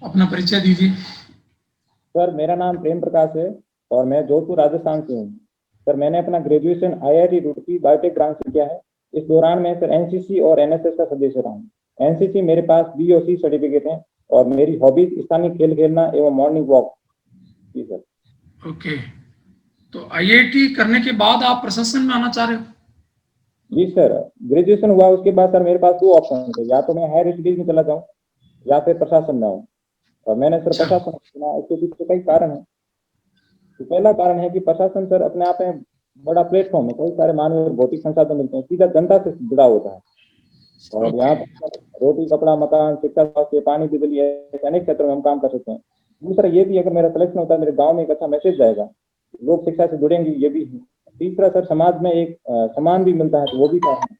अपना परिचय दीजिए। सर मेरा नाम प्रेम प्रकाश है और मैं जोधपुर राजस्थान से हूँ। सर मैंने अपना graduation IIT Roorkee biotech branch से किया है। इस दौरान मैं सर NCC और NSS का सदस्य रहा हूँ। NCC मेरे पास BOC सर्टिफिकेट है और मेरी हॉबीज स्थानीय खेल खेलना एवं मॉर्निंग वॉक। जी सर। ओके, तो IIT करने के बाद आप प्रशासन में आना चाह रहे हो? जी सर, ग्रेजुएशन हुआ उसके बाद सर मेरे पास दो ऑप्शन थे, या तो मैं हायर स्टडीज में चला जाऊँ या फिर प्रशासन में आऊँ। और मैंने सर अच्छा। प्रशासन चुना। इसके पीछे कई कारण है। तो पहला कारण है कि प्रशासन सर अपने आप में बड़ा प्लेटफॉर्म है, कई सारे मानव और भौतिक संसाधन मिलते हैं, सीधा जनता से जुड़ा होता है। और ओके। यहाँ पर रोटी कपड़ा मकान शिक्षा स्वास्थ्य पानी बिजली ऐसे अनेक क्षेत्रों में हम काम कर सकते हैं। दूसरा ये भी, अगर मेरा सिलेक्शन होता है मेरे गांव में एक अच्छा मैसेज जाएगा, लोग शिक्षा से जुड़ेंगे, ये भी है। तीसरा सर समाज में एक सम्मान भी मिलता है, तो वो भी कारण है।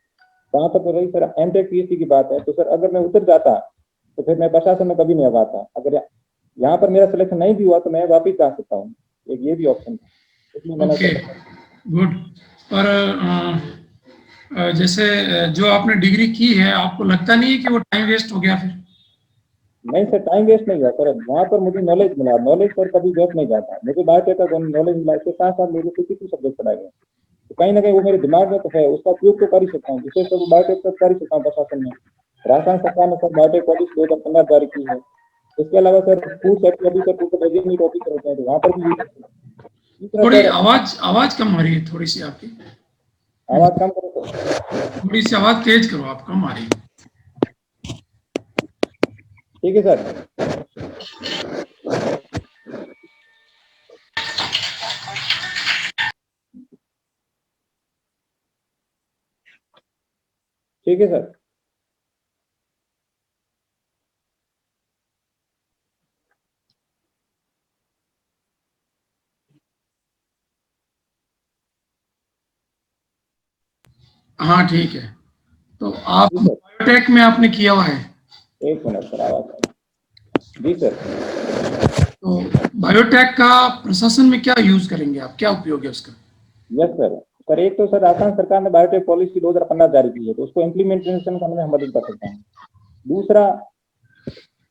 जहाँ तक रही सर MTech PhD की बात है, तो सर अगर मैं उतर जाता तो फिर मैं प्रशासन में कभी नहीं आ पाता। अगर यहाँ पर मेरा सिलेक्शन नहीं भी हुआ तो मैं वापिस जा सकता हूँ। एक ये भी ऑप्शन था, इसलिए मैंने ओके, सर। गुड। पर जैसे जो आपने डिग्री की है, आपको लगता नहीं है कि वो टाइम वेस्ट हो गया फिर? नहीं सर, टाइम वेस्ट नहीं हुआ सर, वहाँ पर मुझे नॉलेज मिला। नॉलेज सर कभी वेस्ट नहीं जाता। मुझे बायोटेक का नॉलेज मिला, इसके साथ साथ मेरे को किसी सब्जेक्ट पढ़ाए गए, तो कहीं ना कहीं वो मेरे दिमाग में तो है, उसका उपयोग तो कर ही सकता हूँ। विशेष तौर पर बायोटेक तक कर ही सकता हूँ प्रशासन में। राजस्थान सरकार ने सर बायोटेक पॉलिसी 2015 जारी की है। इसके अलावा sir food safety officer food hygienic officer होते हैं, तो वहाँ पर भी यूज कर सकते हैं। तीसरा थोड़ी सर। आवाज आवाज कम आ रही है, थोड़ी सी आपकी। आवाज कम करो सर। थोड़ी सी आवाज तेज करो, आप कम आ रही है। ठीक है सर। ठीक है सर। हाँ, ठीक है। तो आप जी सर, बायोटेक में आपने किया हुआ है? एक मिनट सर, आवाज। जी सर। तो बायोटेक का प्रशासन में क्या यूज करेंगे आप, क्या उपयोग है उसका? Yes sir. सर एक तो सर राजस्थान सरकार ने बायोटेक पॉलिसी 2015 जारी की है, तो उसको इम्प्लीमेंटेशन करने में हम मदद कर सकते हैं। दूसरा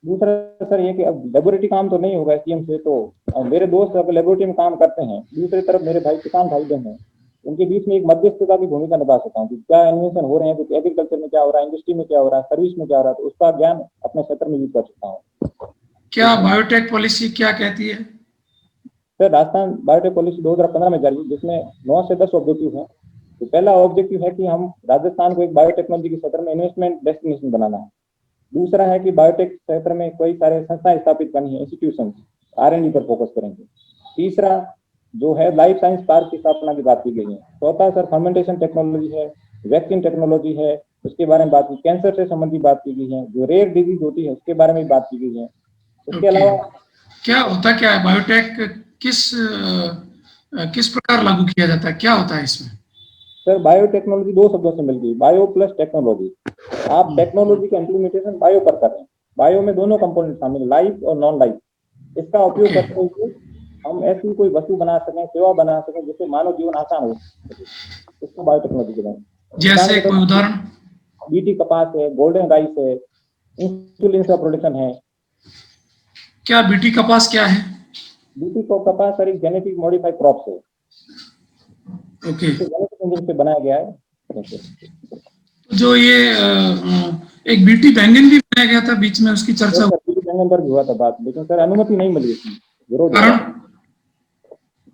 दूसरा सर ये कि अब लेबोरेटरी काम तो नहीं होगा SDM से, तो अब मेरे दोस्त अब लेबोरेटरी में काम करते हैं। दूसरी तरफ मेरे भाई किसान भाई बहन हैं, उनके बीच में एक मध्यस्थता की भूमिका निभा सकता हूँ कि क्या इन्वेंशन हो रहे हैं, तो एग्रीकल्चर में क्या हो रहा है, इंडस्ट्री में क्या हो रहा है, सर्विस में क्या हो रहा है, तो उसका ज्ञान अपने क्षेत्र में यूज कर सकता हूँ। क्या बायोटेक पॉलिसी क्या कहती है? सर राजस्थान बायोटेक पॉलिसी 2015 में जारी हुई, जिसमें 9 से 10 ऑब्जेक्टिव हैं। तो पहला ऑब्जेक्टिव है कि हम राजस्थान को एक बायोटेक्नोलॉजी के क्षेत्र में इन्वेस्टमेंट डेस्टिनेशन बनाना है। दूसरा है कि बायोटेक क्षेत्र में कई सारे संस्थाएं स्थापित करनी है, इंस्टीट्यूशन R&D पर फोकस करेंगे। तीसरा जो है लाइफ साइंस पार्क की स्थापना की बात की गई है। चौथा सर फर्मेंटेशन टेक्नोलॉजी है, वैक्सीन टेक्नोलॉजी है, उसके बारे में बात की। कैंसर से संबंधित बात की गई है, जो रेयर डिजीज होती है उसके बारे में बात की गई है। उसके ओके। अलावा क्या होता क्या है बायोटेक? किस किस प्रकार लागू किया जाता है, क्या होता है इसमें? सर बायोटेक्नोलॉजी दो शब्दों से मिल गई, बायो प्लस टेक्नोलॉजी। आप हम्म, टेक्नोलॉजी का इम्प्लीमेंटेशन बायो पर कर रहे हैं। बायो में दोनों कंपोनेंट शामिल है, लाइफ और नॉन लाइफ। इसका उपयोग ओके। करते हुए हम ऐसी कोई वस्तु बना सकें, सेवा बना सकें, जिससे मानव जीवन आसान हो सके, इसको बायोटेक्नोलॉजी कहते हैं। उदाहरण जैसे के तौर कोई पर उदाहरण? BT कपास है, गोल्डन राइस है, इंसुलिन का प्रोडक्शन है। क्या बीटी कपास क्या है? BT को कपास सर एक जेनेटिक मॉडिफाइड क्रॉप है, ओके। इसे जेनेटिक इंजन से बनाया गया है। जैसे जो ये एक बीटी बैंगन भी बनाया गया था बीच में, उसकी चर्चा सर BT बैंगन पर भी हुआ था बात, लेकिन सर अनुमति नहीं मिली, इसमें विरोध हो रहा कारण? है।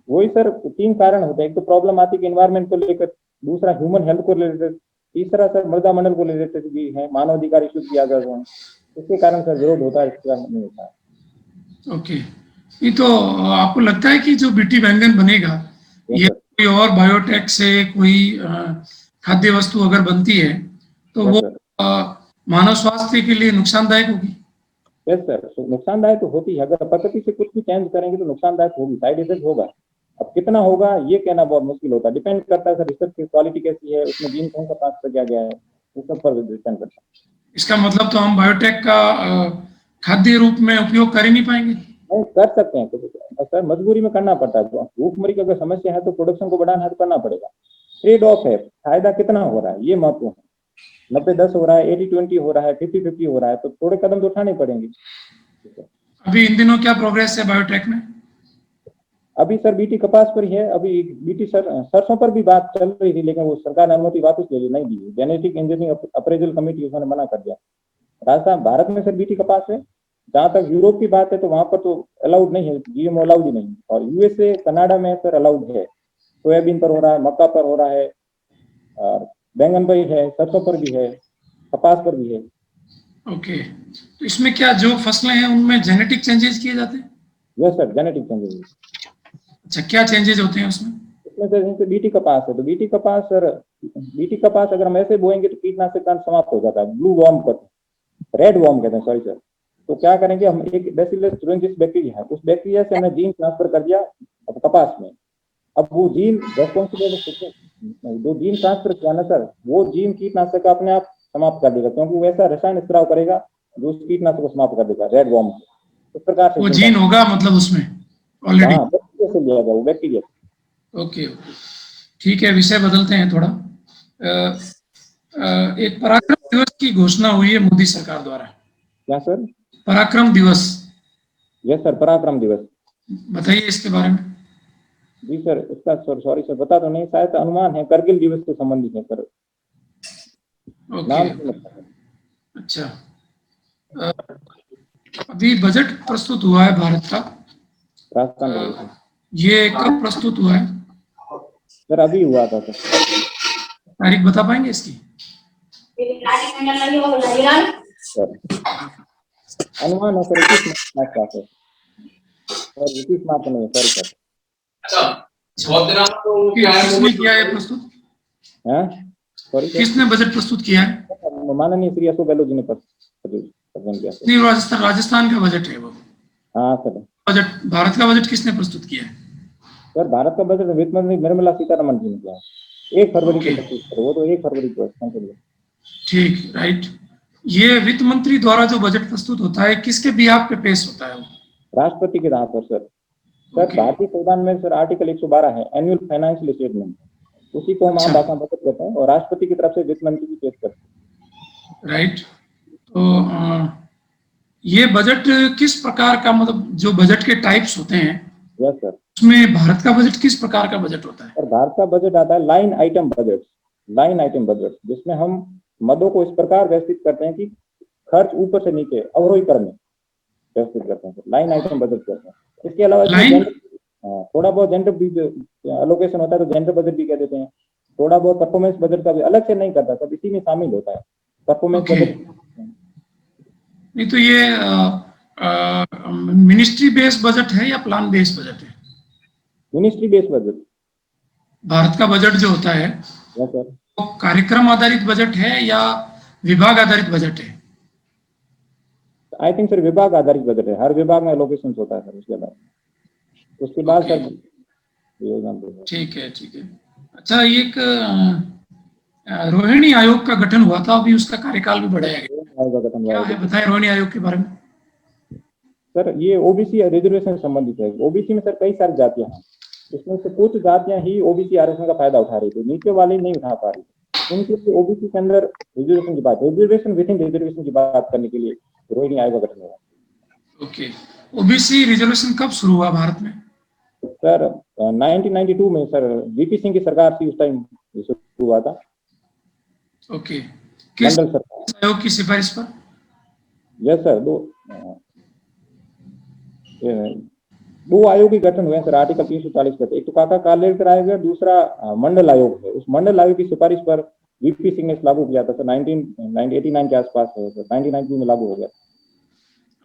वही सर, तीन कारण होते हैं। एक तो प्रॉब्लम आती है कि एनवायरमेंट को लेकर, दूसरा ह्यूमन हेल्थ को रिलेटेड, तीसरा सर मृदा मंडल को रिलेटेड भी है, मानव अधिकार इश्यूज भी आ जाते हैं। इसके कारण सर विरोध होता है, इसके कारण नहीं होता है। ओके। ये तो आपको लगता है कि जो बीटी बैंगन बनेगा, यस ये सर। कोई और बायोटेक से कोई खाद्य वस्तु अगर बनती है, तो यस वो सर। अ, मानव स्वास्थ्य के लिए नुकसानदायक होगी? यस सर, नुकसानदायक तो होती है। अगर प्रकृति से कुछ भी चेंज करेंगे तो नुकसानदायक होगी, साइड इफेक्ट होगा। अब कितना होगा ये कहना बहुत मुश्किल होता है, डिपेंड करता है सर रिसर्च की क्वालिटी कैसी है, उसमें जीन कौन सा पास किया गया है, उस सब पर डिपेंड करता इसका मतलब तो हम बायोटेक का खाद्य रूप में उपयोग कर ही नहीं पाएंगे? है। नहीं कर सकते हैं तो सर मजबूरी में करना पड़ता है। तो भूखमरी की अगर समस्या है तो प्रोडक्शन को बढ़ाना है तो करना पड़ेगा। ट्रेड ऑफ है, फायदा कितना हो रहा है ये महत्व है। 90-10 हो रहा है, 80-20 हो रहा है, 50-50 हो रहा है, तो थोड़े कदम तो उठाने पड़ेंगे। ठीक है। अभी इन दिनों क्या प्रोग्रेस है बायोटेक में? अभी सर बीटी कपास पर ही है, अभी बीटी सरसों पर भी बात चल रही थी, लेकिन वो सरकार ने अनुमति वापस ले ली, नहीं दी। जेनेटिक इंजीनियरिंग अप्रेजल कमेटी उसने मना कर दिया। राजस्थान भारत में सर बीटी कपास है। जहां तक यूरोप की बात है तो वहां पर तो अलाउड नहीं है, जीएमओ अलाउड ही नहीं। और यूएसए कनाडा में सर अलाउड है। सोयाबीन पर हो रहा है, मक्का पर हो रहा है, और बैंगन पर भी है, सरसों पर भी है, कपास पर भी है। ओके, तो इसमें क्या जो फसलें हैं उनमें जेनेटिक चेंजेस किए जाते हैं? Yes sir, genetic changes. अच्छा, क्या चेंजेस होते हैं उसमें? इसमें सर जैसे बीटी कपास है तो बीटी कपास सर, बीटी कपास अगर हम ऐसे बोएंगे तो कीटनाशक का समाप्त हो जाता है, ब्लू वॉर्म कहते हैं, रेड वॉर्म कहते हैं, सॉरी सर। तो क्या करेंगे हम, एक बैसिलस तुरंजिस बैक्टीरिया है, उस बैक्टीरिया से हमने जीन ट्रांसफर कर दिया अब कपास में। अब वो जीन रेस्पॉन्सिबल, जो जीन ट्रांसफर किया ना सर, वो जीन कीटनाशक का अपने आप समाप्त कर देगा, क्योंकि वो ऐसा रसायन स्त्राव करेगा जो उस कीटनाशक को समाप्त कर देगा, रेड वॉर्म को। इस प्रकार से वो जीन होगा मतलब उसमें ऑलरेडी? हाँ, बैक्टीरिया से लिया गया, वो बैक्टीरिया। ओके, ठीक है, विषय बदलते हैं थोड़ा। एक पराक्रम दिवस की घोषणा हुई है मोदी सरकार द्वारा। क्या सर? पराक्रम दिवस। यस सर, पराक्रम दिवस। बताइए इसके बारे में। जी सर, इसका सर सॉरी सर बता तो नहीं, शायद अनुमान है करगिल दिवस से संबंधित है सर। ओके, नाम से लगता है। अच्छा। अभी बजट प्रस्तुत हुआ है भारत का। राजस्थान का ये कब प्रस्तुत हुआ है? सर अभी हुआ था सर। तारीख बता पाएंगे इसकी? सर अनुमान है सर 21 मार्च का है सर, 21 मार्च नहीं, सॉरी सर। किसने किया है प्रस्तुत? सॉरी सर, किसने बजट प्रस्तुत किया है? माननीय श्री अशोक गहलोत जी ने प्रस्तुत किया सर। नहीं, राजस्थान का बजट है वो। हाँ सर। बजट, भारत का बजट किसने प्रस्तुत किया है? सर भारत का बजट वित्त मंत्री निर्मला सीतारमण जी ने किया है, 1 फरवरी को प्रस्तुत करो, वो तो 1 फरवरी को है। ठीक, राइट। ये वित्त मंत्री द्वारा जो बजट प्रस्तुत होता है किसके बिहाफ पे पेश होता है वो? राष्ट्रपति के नाम पर सर। सर भारतीय संविधान में सर आर्टिकल 112 है, एनुअल फाइनेंशियल स्टेटमेंट, उसी को हम आम भाषा में बजट कहते हैं, और राष्ट्रपति की तरफ से वित्त मंत्री की पेश करते हैं। राइट। तो ये बजट किस प्रकार का, मतलब जो बजट के टाइप्स होते हैं, यस सर, उसमें भारत का बजट किस प्रकार का बजट होता है? और भारत का बजट आता है line item budget, line item budget, जिसमें हम मदों को इस प्रकार व्यवस्थित करते हैं कि खर्च ऊपर से नीचे अवरोही क्रम में व्यवस्थित करते हैं, लाइन आइटम बजट करते हैं। इसके अलावा थोड़ा बहुत जेंडर एलोकेशन होता है तो जेंडर बजट भी कह देते हैं। थोड़ा बहुत परफॉर्मेंस बजट का भी अलग से नहीं करता, सब इसी में शामिल होता है, परफॉर्मेंस बजट। नहीं तो ये मिनिस्ट्री बेस्ड बजट है या प्लान बेस्ड बजट है? Ministry based budget. भारत का बजट जो होता है वो कार्यक्रम आधारित बजट है या विभाग आधारित बजट है? आई थिंक सर विभाग आधारित बजट है, हर विभाग में एलोकेशन होता है सर, उसके बाद सर योजना। ठीक है, ठीक है। अच्छा, एक रोहिणी आयोग का गठन हुआ था, अभी उसका कार्यकाल भी बढ़ाया गया, क्या है बताएं रोहिणी आयोग के बारे में। सर ये ओबीसी रिजर्वेशन संबंधित है। ओबीसी में सर कई सारी जातियां हैं, इसमें से कुछ जातियां ही ओबीसी आरक्षण का फायदा उठा रही थी, नीचे वाली नहीं उठा पा रही। उनके लिए ओबीसी के अंदर रिजर्वेशन की बात, रिजर्वेशन विद इन रिजर्वेशन की बात करने के लिए रोहिणी आयोग का गठन हुआ। ओके, ओबीसी रिजर्वेशन कब शुरू हुआ भारत में? सर 1992 में सर वीपी सिंह की सरकार थी, उस टाइम शुरू हुआ था। ओके, किस आयोग की सिफारिश पर? यस सर, दो आयोग के गठन हुए सर, आर्टिकल 340 पर। एक तो काका कालेलकर आयोग है, दूसरा मंडल आयोग है। उस मंडल आयोग की सिफारिश पर वीपी सिंह ने लागू किया था सर, 1989 के आसपास है सर, 1992 में लागू हो गया।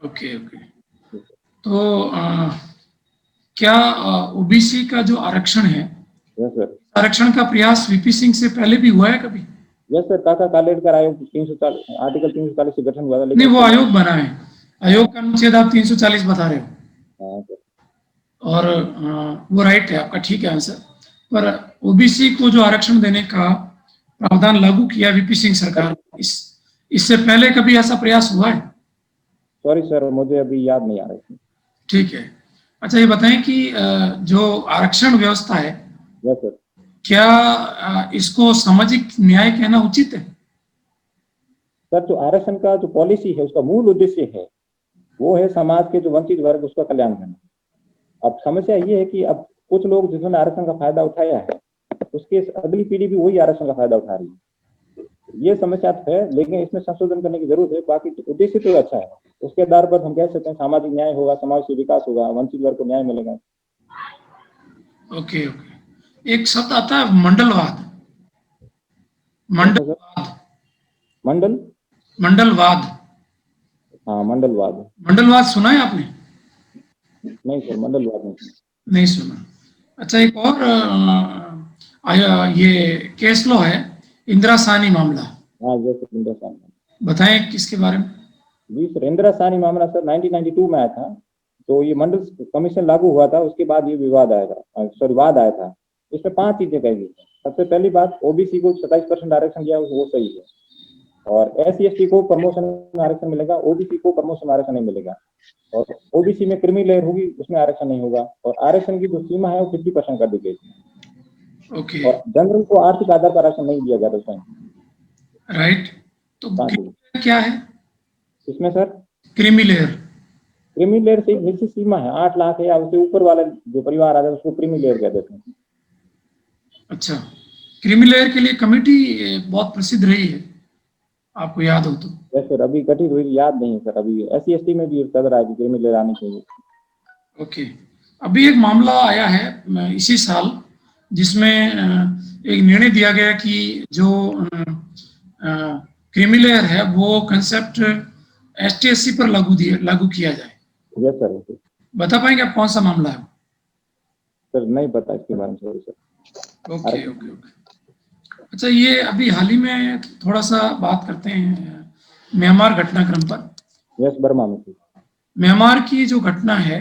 ओके ओके, तो क्या ओबीसी का जो आरक्षण है, यस सर, आरक्षण का प्रयास वीपी सिंह से पहले भी हुआ है कभी? यस सर, काका कालेलकर आयोग 340 आर्टिकल 340 से गठन हुआ था, लेकिन नहीं, वो आयोग बना है, आयोग का अनुच्छेद आप 340 बता रहे हो। और वो राइट है आपका, ठीक है आंसर। पर ओबीसी को जो आरक्षण देने का प्रावधान लागू किया वीपी सिंह सरकार, इससे पहले कभी ऐसा प्रयास हुआ है? सॉरी सर, मुझे अभी याद नहीं आ रहा है। ठीक है। अच्छा, ये बताएं कि जो आरक्षण व्यवस्था है, यस सर, क्या इसको सामाजिक न्याय कहना उचित है? सर जो आरक्षण का जो पॉलिसी है, उसका मूल उद्देश्य है वो है समाज के जो वंचित वर्ग, उसका कल्याण करना। अब समस्या ये है कि अब कुछ लोग जिन्होंने आरक्षण का फायदा उठाया है, उसके अगली पीढ़ी भी वही आरक्षण का फायदा उठा रही है। ये समस्या है, लेकिन इसमें संशोधन करने की जरूरत है। बाकी उद्देश्य तो अच्छा है, उसके आधार पर हम कह सकते हैं सामाजिक न्याय होगा, समाज से विकास होगा, वंचित वर्ग को न्याय मिलेगा। Okay okay. एक शब्द आता है मंडलवाद। मंडलवाद। मंडल, मंडलवाद। हाँ मंडलवाद। मंडलवाद सुना है आपने? नहीं सर, मंडलवाद नहीं। नहीं सुना। अच्छा, एक और ये केस लॉ है, इंदिरा साहनी मामला। हाँ जैसे इंदिरा साहनी। बताएं किसके बारे में? जी सर, इंदिरा साहनी मामला सर 1992 में आया था। तो ये मंडल कमीशन लागू हुआ था, उसके बाद ये विवाद आया था, सॉरी वाद आया था। इसमें 5 चीजें कही गई थी। सबसे पहली बात, ओबीसी को 27% आरक्षण दिया, वो सही है। और SC/ST को प्रमोशन में आरक्षण मिलेगा, ओबीसी को प्रमोशन में आरक्षण नहीं मिलेगा। और ओबीसी में क्रीमी लेयर होगी, उसमें आरक्षण नहीं होगा। और आरक्षण की जो सीमा है वो 50% कर दी गई थी। ओके। और जनरल को आर्थिक आधार पर आरक्षण नहीं दिया जाता उसमें। राइट। तो क्या है इसमें sir creamy layer? Creamy layer से एक निश्चित सीमा है, 8 लाख है या उससे ऊपर वाला जो परिवार आ जाए उसको क्रीमी लेयर कह देते हैं। अच्छा, क्रीमी लेयर के लिए कमेटी बहुत प्रसिद्ध रही है, आपको याद हो तो। सर अभी गठित हुई याद नहीं सर, अभी SC/ST में भी चल रहा है कि क्रीमी लेयर आनी चाहिए। ओके। अभी एक मामला आया है इसी साल, जिसमें एक निर्णय दिया गया कि जो क्रीमी लेयर है वो कंसेप्ट ST/SC पर लागू किया जाए। Yes sir. बता पाएंगे आप कौन सा मामला है? सर नहीं पता इसके बारे में, sorry sir. Okay okay okay. अच्छा, ये अभी हाल ही में थोड़ा सा बात करते हैं म्यांमार घटनाक्रम पर। यस, बर्मा में। म्यांमार की जो घटना है,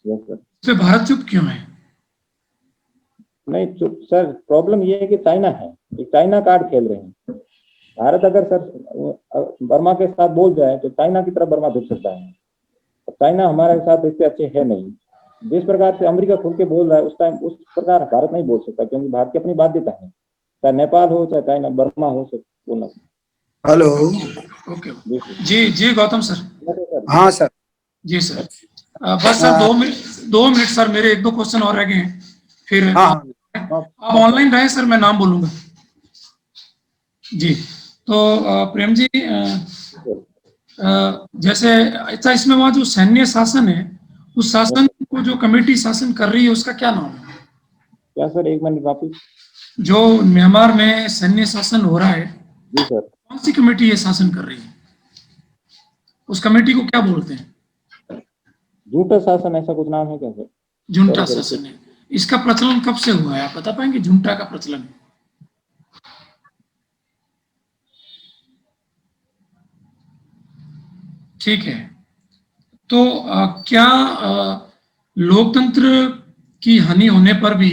यस सर। उस पर भारत चुप क्यों है? नहीं चुप सर, प्रॉब्लम ये है कि चाइना है, एक चाइना कार्ड खेल रहे हैं। भारत अगर सर बर्मा के साथ बोल जाए तो चाइना की तरफ बर्मा झुक सकता है। चाइना हमारे साथ इतने अच्छे है नहीं। जिस प्रकार से अमेरिका खुल के बोल रहा है, उस टाइम उस प्रकार भारत नहीं बोल सकता, क्योंकि भारत की अपनी बाध्यता है। चाहे नेपाल हो, चाहे चाइना, बर्मा हो, सब बोलना। हेलो। ओके। जी जी गौतम सर। हाँ सर। जी सर। बस सर 2 मिनट सर, मेरे 1-2 क्वेश्चन और रह गए हैं, फिर हाँ आप ऑनलाइन रहे सर, मैं नाम बोलूंगा। जी। तो प्रेम जी, जैसे अच्छा, इसमें वहाँ जो सैन्य शासन है, उस शासन को जो कमेटी शासन कर रही है उसका क्या नाम है? क्या सर, एक मिनट वापिस। जो म्यांमार में सैन्य शासन हो रहा है, जी सर। कौन सी कमेटी ये शासन कर रही है? उस कमेटी को क्या बोलते हैं? झूठा शासन, ऐसा कुछ नाम है क्या सर? झुंटा शासन है। इसका प्रचलन कब से हुआ है, आप बता पाएंगे झुंटा का प्रचलन? ठीक है। तो क्या लोकतंत्र की हानि होने पर भी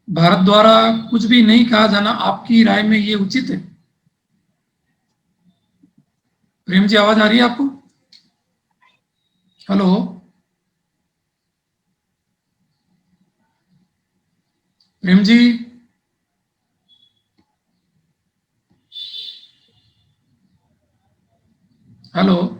भारत द्वारा कुछ भी नहीं कहा जाना, आपकी राय में ये उचित है? प्रेम जी, आवाज आ रही है आपको? हेलो प्रेम जी। हेलो।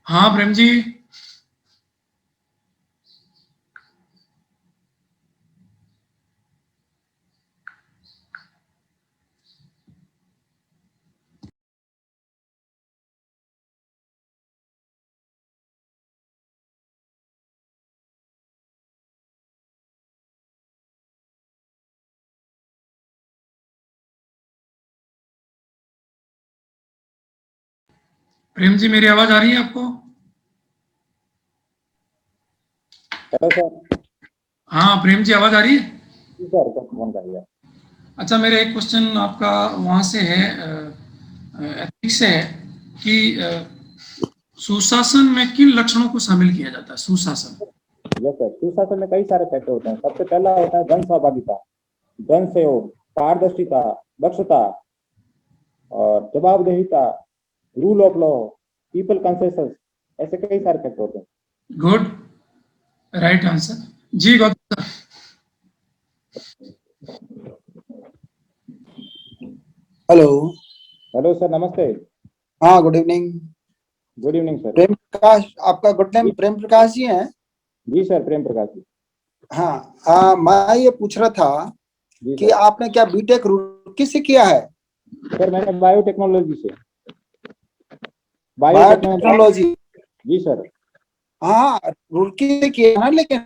हाँ प्रेम जी। प्रेम जी, मेरी आवाज आ रही है आपको? Hello sir. हाँ प्रेम जी, आवाज आ रही है? जी सर, फोन कर दिया। अच्छा, मेरा एक क्वेश्चन आपका वहाँ से है, एथिक्स से है कि सुशासन में किन लक्षणों को शामिल किया जाता है? सुशासन। यस सर, सुशासन में कई सारे फैक्टर होते हैं। सबसे पहला होता है जन सहभागिता, जन सहयोग, पारदर्शिता, दक्षता और जवाबदेहिता, rule of law, people consensus, ऐसे कई सारे फैक्टर होते हैं। Good, right answer. जी Gautam sir. Hello. Hello sir, नमस्ते। हाँ, good evening. Good evening sir. Prem Prakash, आपका गुड नेम प्रेम प्रकाश जी हैं? जी सर, प्रेम प्रकाश जी। हाँ, मैं ये पूछ रहा था जी कि सर। आपने क्या बीटेक रुड़की से किया है? सर मैंने बायोटेक्नोलॉजी से। बायोटेक्नोलॉजी। बायोटेक्नोलॉजी। जी सर। हाँ, रुड़की से किया है लेकिन।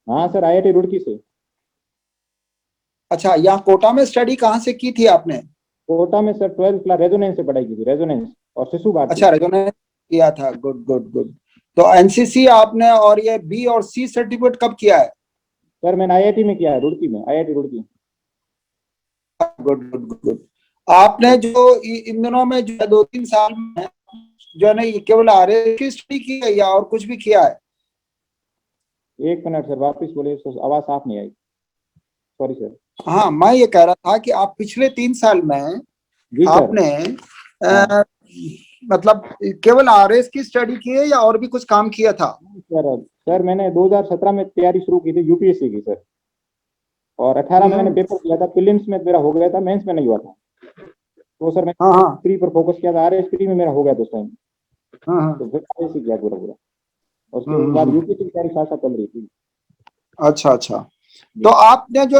हाँ सर, आईआईटी रुड़की से। अच्छा, यहाँ कोटा में स्टडी कहाँ से की थी आपने? कोटा में सर 12th क्लास रेजोनेंस से पढ़ाई की थी, रेजोनेंस और शिशु भारती। अच्छा, रेजोनेंस किया था। Good good good. तो एनसीसी आपने और ये बी और सी सर्टिफिकेट कब किया है? सर मैंने आईआईटी में किया है, रुड़की में, IIT Roorkee. Good good good. आपने जो इन दिनों में जो 2-3 साल में जो है ना, ये केवल आर्य की स्टडी की है या और कुछ भी किया है? एक मिनट सर, वापस बोलिए, आवाज साफ नहीं आई, सॉरी सर। हाँ, मैं ये कह रहा था कि आप पिछले 3 साल में जी सर। आपने हाँ अ, मतलब केवल आरएस की स्टडी की है या और भी कुछ काम किया था? सर। सर मैंने 2017 में तैयारी शुरू की थी यूपीएससी की सर, और 18 में मैंने हम्म। पेपर दिया था, प्रीलिम्स में मेरा हो गया था, मेंस में नहीं हुआ था। तो सर हाँ मैंने हाँ प्री पर फोकस किया था, आरएस प्री में मेरा हो गया था उस टाइम। हाँ तो हाँ। फिर आरएस किया पूरा पूरा, और उसके हम्म, बाद यूपीएससी की तैयारी साथ साथ चल रही थी। अच्छा अच्छा। तो जी आपने जो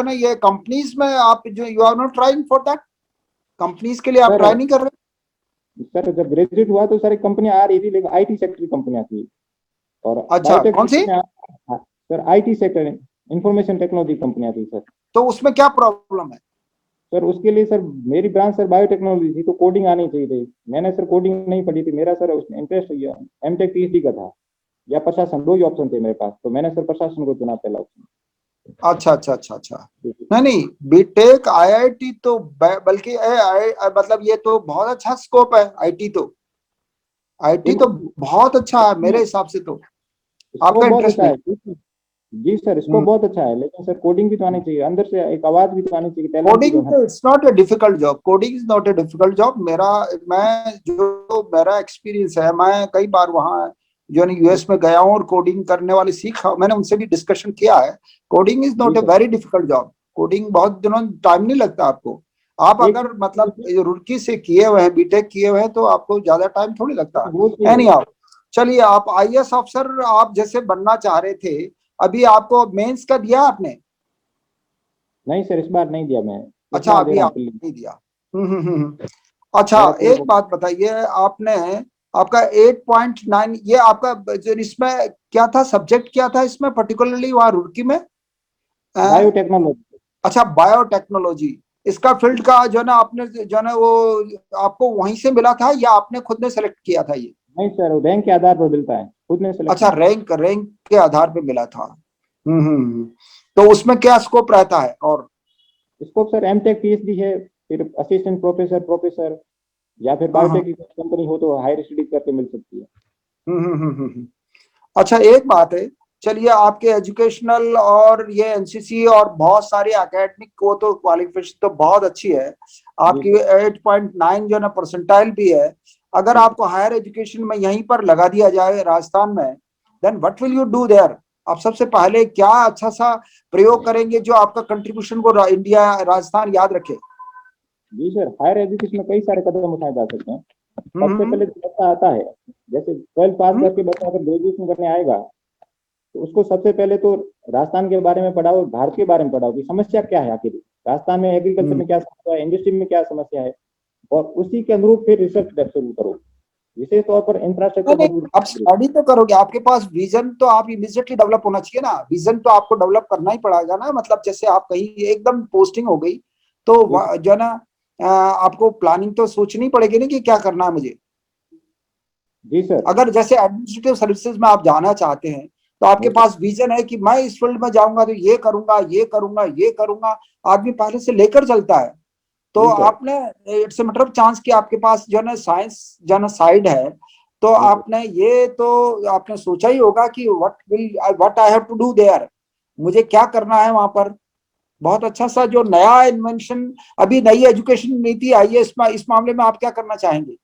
ना ये कंपनीज में आप जो you are not trying for that, companies के लिए आप सर। ट्राई नहीं कर रहे? सर जब ग्रेजुएट हुआ तो सारी कंपनियां आ रही थी, लेकिन आईटी सेक्टर की कंपनियां थी, और अच्छा, बायोटेक कौन सी? सेक्टर में sir IT sector, information technology कंपनियां थी सर। तो उसमें क्या प्रॉब्लम है? सर उसके लिए सर मेरी ब्रांच सर बायोटेक्नोलॉजी थी, तो कोडिंग आनी चाहिए थी। मैंने सर कोडिंग नहीं पढ़ी थी, मेरा सर उसमें इंटरेस्ट एमटेक पीएचडी का था, या प्रशासन, दो ही ऑप्शन थे मेरे पास, तो मैंने सर प्रशासन को चुना पहला ऑप्शन। अच्छा अच्छा अच्छा अच्छा। नहीं नहीं, बीटेक आईआईटी तो बल्कि मतलब ये तो बहुत अच्छा स्कोप है आईटी तो। आईटी तो बिल्कुल। बहुत अच्छा है मेरे हिसाब से तो। आपका स्कोप बहुत इंटरेस्ट अच्छा नहीं? है। जी सर, स्कोप हम्म। बहुत अच्छा है, लेकिन सर कोडिंग भी तो आनी चाहिए, अंदर से एक आवाज भी तो आनी चाहिए, टैलेंट भी तो कोडिंग होना तो it's not a difficult job, coding is not a difficult job. मेरा एक्सपीरियंस है, मैं कई बार वहाँ जो है चाहिए। यूएस में गया हूँ और कोडिंग करने वाले सीखा, मैंने उनसे भी डिस्कशन किया है। कोडिंग इज जी not a sir. Very difficult job. Coding बहुत दिनों टाइम नहीं लगता आपको। आप एक अगर मतलब रुड़की से किए हुए हैं, बीटेक किए हुए हैं, तो आपको ज्यादा टाइम थोड़ी लगता वो है। सही एनी है। आप चलिए, आप आईएएस ऑफिसर आप जैसे बनना चाह रहे थे, अभी आपको मेंस का दिया आपने? नहीं सर, इस बार नहीं दिया मैं, इस अच्छा, बार दे अभी रहा हूँ आपने प्रीलिम्स। नहीं दिया। अच्छा, मेरा पूरा एक बात बताइए, आपने आपका 8.9 ये आपका जो इसमें क्या था, सब्जेक्ट क्या था इसमें पर्टिकुलरली वहाँ रुड़की में? अ, बायोटेक्नोलॉजी। अच्छा, बायोटेक्नोलॉजी। इसका फील्ड का जो है ना, आपने जो है ना वो आपको वहीं से मिला था या आपने खुद ने सेलेक्ट किया था ये? नहीं सर, रैंक के आधार पर मिलता है, खुद ने सेलेक्ट अच्छा, नहीं किया। रैंक रैंक के आधार पे मिला था। तो उसमें क्या स्कोप रहता है? और स्कोप सर एमटेक पीएचडी है, फिर असिस्टेंट प्रोफेसर, प्रोफेसर, या फिर हाँ हाँ। बायोटेक की कंपनी हो तो हायर स्टडी करके मिल सकती है। हम्म। अच्छा, एक बात है, चलिए आपके एजुकेशनल और ये एनसीसी और बहुत सारी एकेडमिक को तो क्वालिफिकेशन तो बहुत अच्छी है जी आपकी। सर। 8.9 जो है ना परसेंटाइल भी है। अगर जी आपको हायर एजुकेशन में यहीं पर लगा दिया जाए राजस्थान में, then what will you do there? आप सबसे पहले क्या अच्छा सा प्रयोग करेंगे जो आपका कंट्रीब्यूशन को इंडिया राजस्थान याद रखे? जी सर, हायर एजुकेशन में कई सारे कदम उठाए जा सकते हैं। सबसे हम्म पहले जो बच्चा आता है, जैसे 12th पास हम्म करके बच्चा अगर ग्रेजुएशन करने आएगा, तो उसको सबसे पहले तो राजस्थान के बारे में पढ़ाओ, भारत के बारे में पढ़ाओ कि समस्या क्या है आखिर, राजस्थान में एग्रीकल्चर हम्म। में क्या समस्या है, इंडस्ट्री में क्या समस्या है, और उसी के अनुरूप फिर रिसर्च शुरू करो। विशेष तौर पर नहीं इंफ्रास्ट्रक्चर नहीं, मजबूत आप करो। स्टडी तो करोगे, आपके पास विजन तो आप इमीडिएटली डेवलप होना चाहिए ना। विजन तो आपको डेवलप करना ही पड़ेगा ना, मतलब जैसे आप कहीं एकदम पोस्टिंग हो गई तो जी सर। जो है ना आपको प्लानिंग तो सोचनी पड़ेगी ना कि क्या करना है मुझे। जी सर। अगर जैसे एडमिनिस्ट्रेटिव सर्विसेज में आप जाना चाहते हैं, तो तो आपके पास विजन है कि मैं इस फील्ड में जाऊंगा तो ये करूंगा, ये करूंगा, ये करूंगा, आदमी पहले से लेकर चलता है। तो आपने, इट्स मतलब चांस कि आपके पास जो है ना साइंस जो है ना साइड है, तो आपने ये तो आपने सोचा ही होगा कि what I have to do there, मुझे क्या करना है वहां पर। बहुत अच्छा सा जो नया इन्वेंशन, अभी नई एजुकेशन नीति आई है, इस मामले में आप क्या करना चाहेंगे?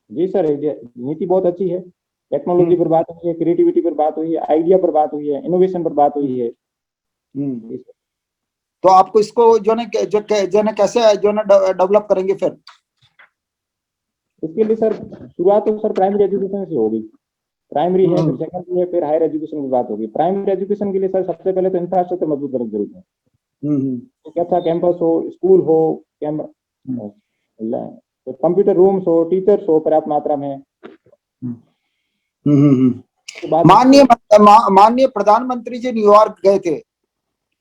जी सर, नीति बहुत अच्छी है। टेक्नोलॉजी पर बात हुई है, क्रिएटिविटी पर बात हुई है, आइडिया पर बात हुई है, इनोवेशन पर बात हुई है। तो आपको इसको जो है कैसे जो है डेवलप करेंगे फिर? इसके लिए सर शुरुआत तो सर प्राइमरी एजुकेशन से होगी। प्राइमरी है, फिर सेकेंडरी है, फिर हायर एजुकेशन की बात होगी। प्राइमरी एजुकेशन के लिए सर सबसे पहले तो इंफ्रास्ट्रक्चर मजबूत करने की जरूरत है। एक अच्छा कैंपस हो, स्कूल हो, कंप्यूटर रूम्स हो, टीचर्स हो पर्याप्त मात्रा में। माननीय प्रधानमंत्री जी न्यूयॉर्क गए थे।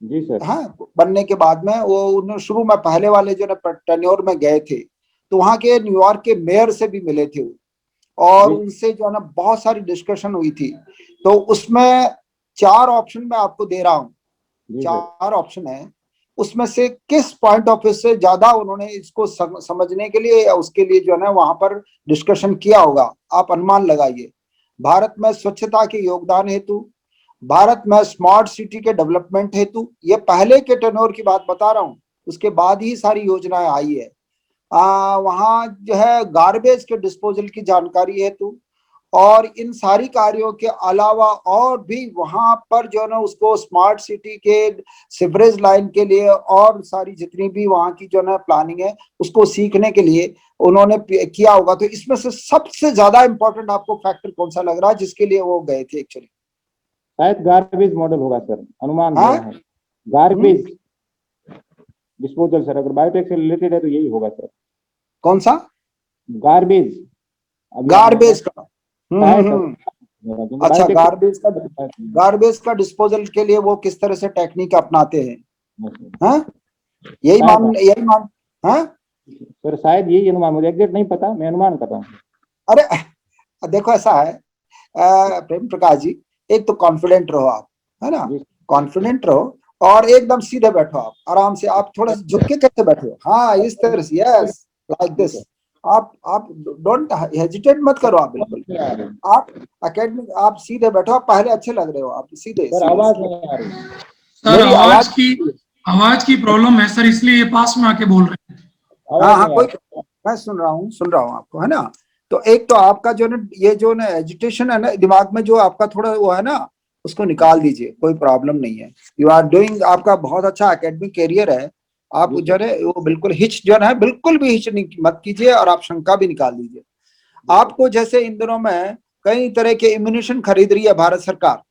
जी सर। हाँ, बनने के बाद में वो उन्होंने शुरू में पहले वाले जो ना टेन्योर में गए थे, तो वहां के न्यूयॉर्क के मेयर से भी मिले थे और उनसे जो है ना बहुत सारी डिस्कशन हुई थी। तो उसमें 4 ऑप्शन मैं आपको दे रहा हूँ, 4 ऑप्शन है, उसमें से किस पॉइंट ऑफ व्यू से ज्यादा उन्होंने इसको समझने के लिए या उसके लिए जो है ना वहां पर डिस्कशन किया होगा, आप अनुमान लगाइए। भारत में स्वच्छता के योगदान हेतु, भारत में स्मार्ट सिटी के डेवलपमेंट हेतु, ये पहले के टेन्योर की बात बता रहा हूं, उसके बाद ही सारी योजनाएं आई है। वहां जो है गार्बेज के डिस्पोजल की जानकारी हेतु, और इन सारी कार्यों के अलावा और भी वहां पर जो है ना उसको स्मार्ट सिटी के सीवरेज लाइन के लिए और सारी जितनी भी वहां की जो है ना प्लानिंग है उसको सीखने के लिए उन्होंने किया होगा। तो इसमें से सबसे ज्यादा इंपॉर्टेंट आपको फैक्टर कौन सा लग रहा है जिसके लिए वो गए थे एक्चुअली? शायद गार्बेज मॉडल होगा सर, अनुमान है। गार्बेज डिस्पोजल सर, अगर बायोटेक से रिलेटेड है तो यही होगा सर। कौन सा? गार्बेज का। अच्छा, गार्बेज का डिस्पोजल के लिए वो किस तरह से टेक्निक अपनाते हैं? यही मान सर शायद यही अनुमान, मुझे एग्जैक्ट नहीं पता, मैं अनुमान कर रहा हूँ। अरे देखो ऐसा है प्रेम प्रकाश जी, एक तो कॉन्फिडेंट रहो आप, है ना, कॉन्फिडेंट रहो और एकदम सीधे बैठो आप, आराम से। आप थोड़ा झुक के कैसे बैठे हो? हाँ, इस तरह से, यस, लाइक दिस। आप डोंट हेजिटेट मत करो, आप बिल्कुल, आप एकेडमिक, आप सीधे बैठो, आप पहले अच्छे लग रहे हो, आप सीधे। सर आवाज नहीं आ रही सर, आवाज की प्रॉब्लम है सर, इसलिए ये पास में आके बोल रहे हैं। हाँ, कोई, मैं सुन रहा हूँ आपको, है ना। तो एक तो आपका जो ना ये जो ना एजिटेशन है ना दिमाग में, जो आपका थोड़ा वो है ना, उसको निकाल दीजिए, कोई प्रॉब्लम नहीं है। यू आर डूइंग, आपका बहुत अच्छा एकेडमिक करियर है। आप जो है वो बिल्कुल हिच जो है बिल्कुल भी हिच नहीं मत कीजिए, और आप शंका भी निकाल दीजिए। आपको जैसे इन दिनों में कई तरह के इम्यूनेशन खरीद रही है भारत सरकार,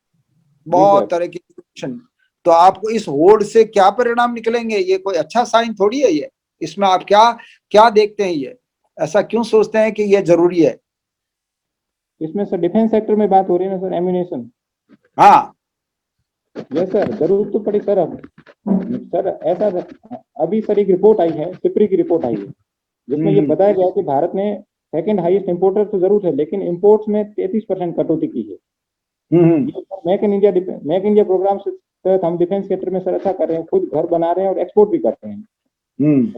बहुत तरह के इम्यूनेशन, तो आपको इस होड़ से क्या परिणाम निकलेंगे, ये कोई अच्छा साइन थोड़ी है ये। इसमें आप क्या देखते हैं, ये ऐसा क्यों सोचते हैं कि ये जरूरी है? इसमें सर डिफेंस सेक्टर में बात हो रही है ना सर, एम्यूनेशन। हाँ यस सर, जरूरत तो पड़ी सर। अब सर ऐसा अभी सर एक रिपोर्ट आई है, सिपरी की रिपोर्ट आई है, जिसमें ये बताया गया है कि भारत ने सेकंड हाईएस्ट इंपोर्टर तो जरूर है, लेकिन इंपोर्ट्स में 33% कटौती की है। मेक इन इंडिया प्रोग्राम से तहत हम डिफेंस सेक्टर में सर अच्छा कर रहे हैं, खुद घर बना रहे हैं और एक्सपोर्ट भी कर रहे हैं।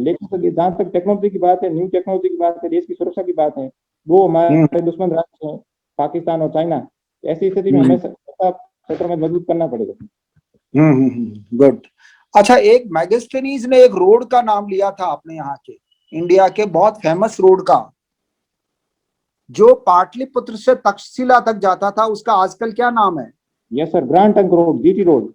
लेकिन सर जहां तक टेक्नोलॉजी की बात है, न्यू टेक्नोलॉजी की बात है, देश की सुरक्षा की बात है, वो हमारे दुश्मन राष्ट्र हैं पाकिस्तान और चाइना। ऐसी स्थिति में हमें क्षेत्र में मजबूत करना पड़ेगा। गुड। अच्छा, एक मैगस्थनीज ने एक रोड का नाम लिया था अपने यहाँ के, इंडिया के बहुत फेमस रोड का, जो पाटलिपुत्र से तक्षशिला तक जाता था, उसका आजकल क्या नाम है? Yes sir, grand trunk road, GT road.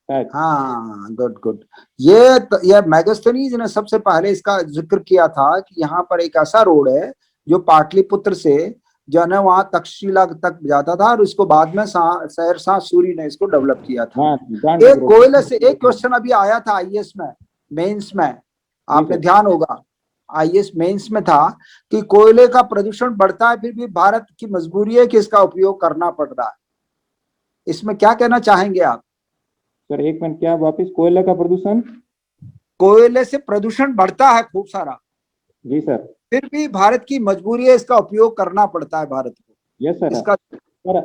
हाँ, गुड। ये मैगस्थनीज ने सबसे पहले इसका जिक्र किया था कि यहाँ पर एक ऐसा रोड है जो पाटलिपुत्र से जो है वहां तक्षशिला तक जाता था, और इसको बाद में सहरसा सूरी ने इसको डेवलप किया था। एक कोयले से एक क्वेश्चन अभी आया था आईएएस में, मेंस में, आपने ध्यान होगा, आईएएस मेंस में था कि कोयले का प्रदूषण बढ़ता है, फिर भी भारत की मजबूरी है कि इसका उपयोग करना पड़ रहा है। इसमें क्या कहना चाहेंगे आप? सर एक मिनट, क्या वापिस? कोयले का प्रदूषण, कोयले से प्रदूषण बढ़ता है खूब सारा, जी सर, फिर भी भारत की मजबूरी है, इसका उपयोग करना पड़ता है भारत को। Yes sir. इसका सर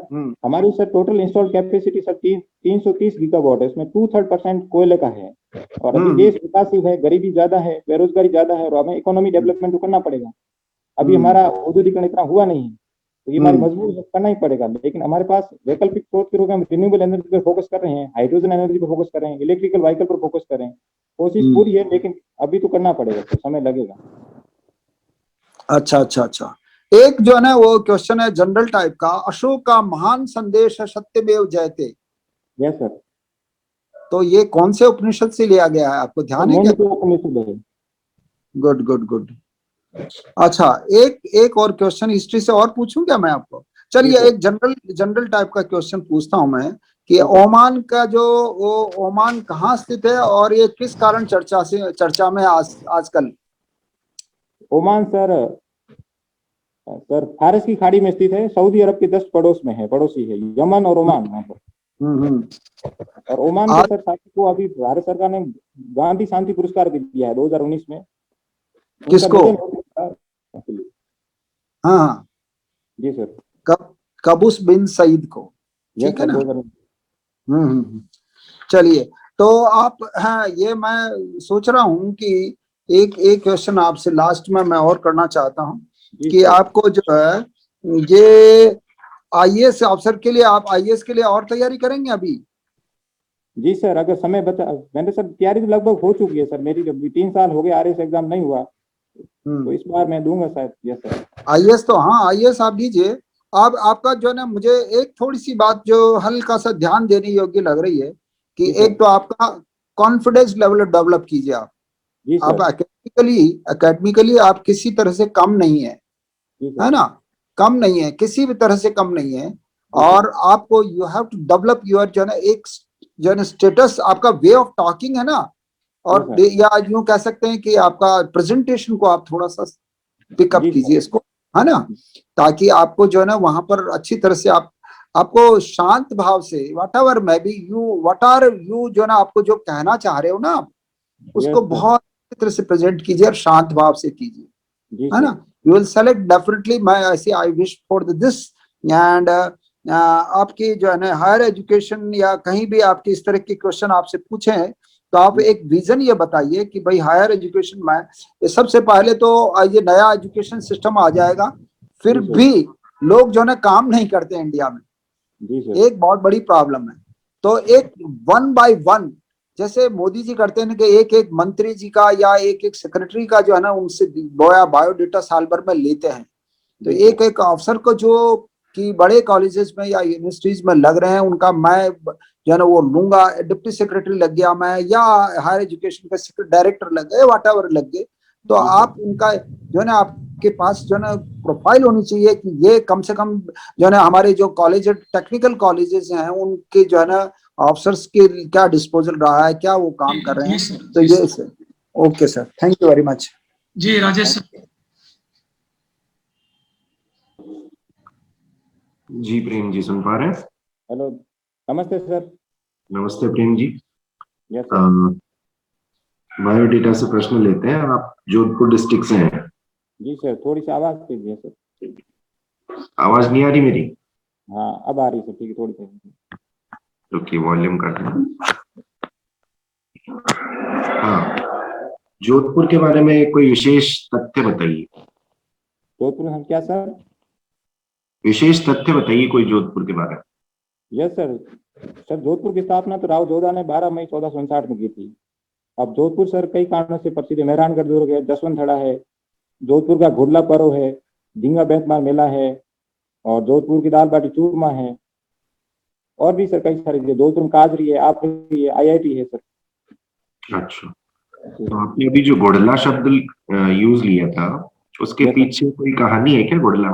हमारी sir total installed capacity sir 330 gigawatt है, उसमें 2/3% कोयले का है। और अभी देश विकासशील है, गरीबी ज्यादा है, बेरोजगारी ज्यादा है, और हमें इकोनॉमी डेवलपमेंट तो करना पड़ेगा। अभी हमारा औद्योगिकरण इतना हुआ नहीं है, तो ये हमारी मजबूरी है, करना ही पड़ेगा। लेकिन हमारे पास वैकल्पिक स्रोत के रूप में हम रिन्यूएबल एनर्जी पर फोकस कर रहे हैं, हाइड्रोजन एनर्जी पर फोकस कर रहे हैं, इलेक्ट्रिकल व्हीकल पर फोकस कर रहे हैं। कोशिश पूरी है, लेकिन अभी तो करना पड़ेगा, तो समय लगेगा। अच्छा। एक जो है ना वो क्वेश्चन है जनरल टाइप का, अशोक का महान संदेश है सत्यमेव जयते। Yes sir. तो ये कौन से उपनिषद से लिया गया है, आपको ध्यान है क्या? गुड। अच्छा, एक और क्वेश्चन हिस्ट्री से और पूछूं क्या मैं आपको? चलिए एक जनरल टाइप का क्वेश्चन पूछता हूं मैं कि ओमान का जो ओमान कहाँ स्थित है और ये किस कारण चर्चा में आजकल? ओमान सर फारस की खाड़ी में स्थित है, सऊदी अरब के जस्ट पड़ोसी है, यमन और ओमान वहां पर। और ओमान के सर शासक को अभी भारत सरकार ने गांधी शांति पुरस्कार भी दिया है 2019 में। किसको? हाँ जी सर, कबूस बिन सईद को, ठीक है ना? चलिए, तो आप, हाँ, ये मैं सोच रहा हूँ कि एक क्वेश्चन आपसे लास्ट में मैं और करना चाहता हूँ कि आपको जो है ये आईएएस अफसर के लिए, आप आईएएस के लिए और तैयारी करेंगे अभी? जी सर, अगर समय बचा, मैंने सर तैयारी तो लगभग हो चुकी है सर मेरी, जब 3 साल हो गए आरएस एग्जाम नहीं हुआ, तो इस बार मैं दूंगा शायद। Yes sir. आईएएस तो, हाँ आईएएस आप दीजिए। आपका जो है ना, मुझे एक थोड़ी सी बात जो हल्का सा ध्यान देने योग्य लग रही है कि एक तो आपका कॉन्फिडेंस लेवल डेवलप कीजिए आप एकेडमिकली आप किसी तरह से कम नहीं है ना, कम नहीं है, किसी भी तरह से कम नहीं है। और आपको you have to develop your जो है ना एक जो है ना स्टेटस, आपका वे ऑफ टॉकिंग है ना, और या यूं कह सकते हैं कि आपका प्रेजेंटेशन को आप थोड़ा सा पिकअप कीजिए इसको, है ना, ताकि आपको जो है ना वहां पर अच्छी तरह से आपको शांत भाव से what ever may be you जो है ना, आपको जो कहना चाह रहे हो ना, उसको बहुत अच्छी तरह से प्रेजेंट कीजिए और शांत भाव से कीजिए, है ना। यू विल सेलेक्ट डेफिनेटली, मैं ऐसे आई विश फॉर दिस। एंड आपकी जो है ना हायर एजुकेशन या कहीं भी आपकी इस तरह के क्वेश्चन आपसे पूछे हैं, तो आप एक विजन ये बताइए कि भाई हायर एजुकेशन में सबसे पहले तो ये नया एजुकेशन सिस्टम आ जाएगा, फिर भी लोग जो है ना काम नहीं करते इंडिया में, एक बहुत बड़ी प्रॉब्लम है। तो एक 1 by 1 जैसे मोदी जी करते हैं कि एक मंत्री जी का या एक सेक्रेटरी का जो है ना उनसे बायोडाटा साल भर में लेते हैं, तो एक अफसर को जो कि बड़े कॉलेजेस में या यूनिवर्सिटीज में लग रहे हैं उनका मैं जो है ना वो लूंगा, डिप्टी सेक्रेटरी लग गया मैं, या हायर एजुकेशन का डायरेक्टर लग गए, वट एवर लग गए, तो आप उनका जो है ना आपके पास जो है ना प्रोफाइल होनी चाहिए कि ये कम से कम जो है ना हमारे जो कॉलेज टेक्निकल कॉलेजेस हैं उनके जो है ना ऑफिसर्स के क्या डिस्पोजल रहा है, क्या वो काम कर रहे हैं। तो ये sir, okay sir, thank you very much. जी राजेश सर। जी प्रेम जी, सुन पा रहे हैं? हेलो, नमस्ते सर। नमस्ते Prem ji. Yes sir. Biodata से प्रश्न लेते हैं। आप जोधपुर डिस्ट्रिक्ट से हैं? जी सर, थोड़ी सी आवाज कीजिए सर। आवाज नहीं आ रही मेरी? हाँ अब आ रही सर, ठीक है, थोड़ी सी। ओके, वॉल्यूम कर लें। हाँ, जोधपुर के बारे में कोई विशेष तथ्य बताइए। जोधपुर में हम क्या सर? विशेष तथ्य बताइए कोई जोधपुर के बारे में। Yes sir. सर जोधपुर की स्थापना तो राव जोधा ने 12 मई 1459 में की थी। अब जोधपुर सर कई कारणों से प्रसिद्ध है। मेहरानगढ़ दुर्ग है, जसवंत है, जोधपुर का घुड़ला पर्व है, झींगा बेंतमार मेला है, और जोधपुर की दाल बाटी चूरमा है, और भी सर कई सारी चीजें। जोधपुर में काजरी है, आप है, IIT है सर। अच्छा, तो आपने अभी जो घुड़ला शब्द यूज लिया था, उसके पीछे कोई कहानी है क्या? घुड़ला?